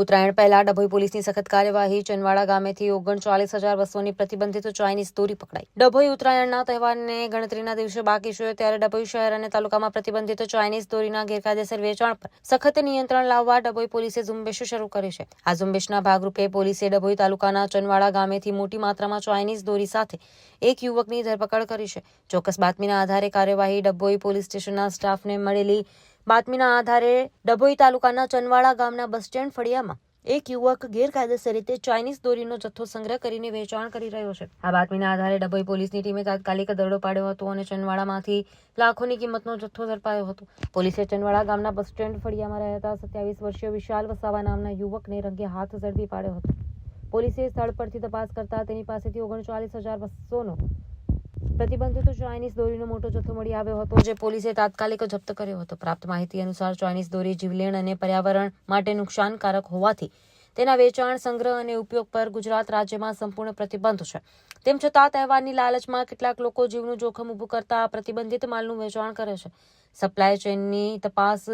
ઉત્તરાયણ પહેલા ડભોઈ પોલીસની સખત કાર્યવાહી. ચનવાડા ગામેથી 39,200ની પ્રતિબંધિત ચાઇનીઝ દોરી પકડાઈ. ડભોઈ ઉત્તરાયણના તહેવારને ગણતરીના દિવસો બાકી છે, ત્યારે ડભોઈ શહેર અને તાલુકામાં પ્રતિબંધિત ચાઇનીઝ દોરીના ગેરકાયદેસર વેચાણ પર સખત નિયંત્રણ લાવવા ડભોઈ પોલીસે ઝુંબેશ શરૂ કરી છે. આ ઝુંબેશના ભાગરૂપે પોલીસે ડભોઈ તાલુકાના ચનવાડા ગામેથી મોટી માત્રામાં ચાઇનીઝ દોરી સાથે એક યુવકની ધરપકડ કરી છે. ચોક્કસ બાતમીના આધારે કાર્યવાહી. ડભોઈ પોલીસ સ્ટેશનના સ્ટાફને મળેલી બાતમીના આધારે ડભોઈ તાલુકાના ચનવાડા ગામના બસ સ્ટેન્ડ ફળિયામાં એક યુવક ગેરકાયદેસર રીતે ચાઇનીઝ દોરીનો જથ્થો સંગ્રહ કરીને વેચાણ કરી રહ્યો છે. આ બાતમીના આધારે ડભોઈ પોલીસની ટીમે તાત્કાલિક દરોડો પાડ્યો હતો અને ચનવાડામાંથી લાખોની કિંમતનો જથ્થો ઝડપાયો હતો. પોલીસે ચનવાડા ગામના બસ સ્ટેન્ડ ફળિયામાં રહેતા 27 વર્ષીય વિશાલ વસાવા નામના યુવકને રંગે હાથ ઝડપી પાડ્યો હતો. પોલીસે સ્થળ પરથી તપાસ કરતા તેની પાસેથી 39,200નો પ્રતિબંધિત ચાઇનીઝ દોરીનો મોટો જથ્થો મળી આવ્યો હતો, જે પોલીસે તાત્કાલિક જપ્ત કર્યો હતો. પ્રાપ્ત માહિતી અનુસાર ચાઇનીઝ દોરી જીવલેણ અને પર્યાવરણ માટે નુકસાનકારક હોવાથી તેના વેચાણ, સંગ્રહ અને ઉપયોગ પર ગુજરાત રાજ્યમાં સંપૂર્ણ પ્રતિબંધ છે. તેમ છતાં તહેવારની લાલચમાં કેટલાક લોકો જીવનું જોખમ ઊભું કરતા આ પ્રતિબંધિત માલનું વેચાણ કરે છે. સપ્લાય ચેઇનની તપાસ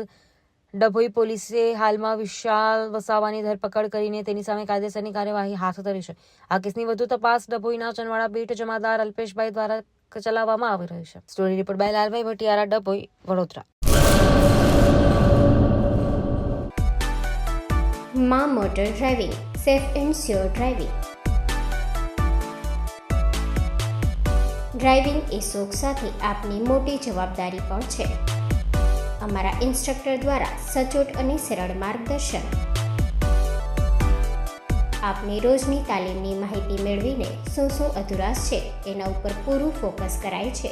ડભોઈ પોલીસે હાલમાં વિશાલ વસાવાની ધરપકડ કરીને તેની સામે કાયદેસરની કાર્યવાહી હાથ ધરી છે. આ કેસની વધુ તપાસ ડભોઈના ચનવાડા બીટ જમાદાર અલ્પેશભાઈ દ્વારા ચલાવવામાં આવી રહી છે. Story report by Lalbhai Bhatiyara, Dabhoi, Vadodara. માં motor driving, safe and sure driving. Driving એ શોખ સાથે આપની મોટી જવાબદારી પણ છે. અમારા ઇન્સ્ટ્રક્ટર દ્વારા સચોટ અને સરળ માર્ગદર્શન. આપની રોજની તાલીમની માહિતી મેળવીને શું અધુરાશ છે એના ઉપર પૂરું ફોકસ કરાય છે.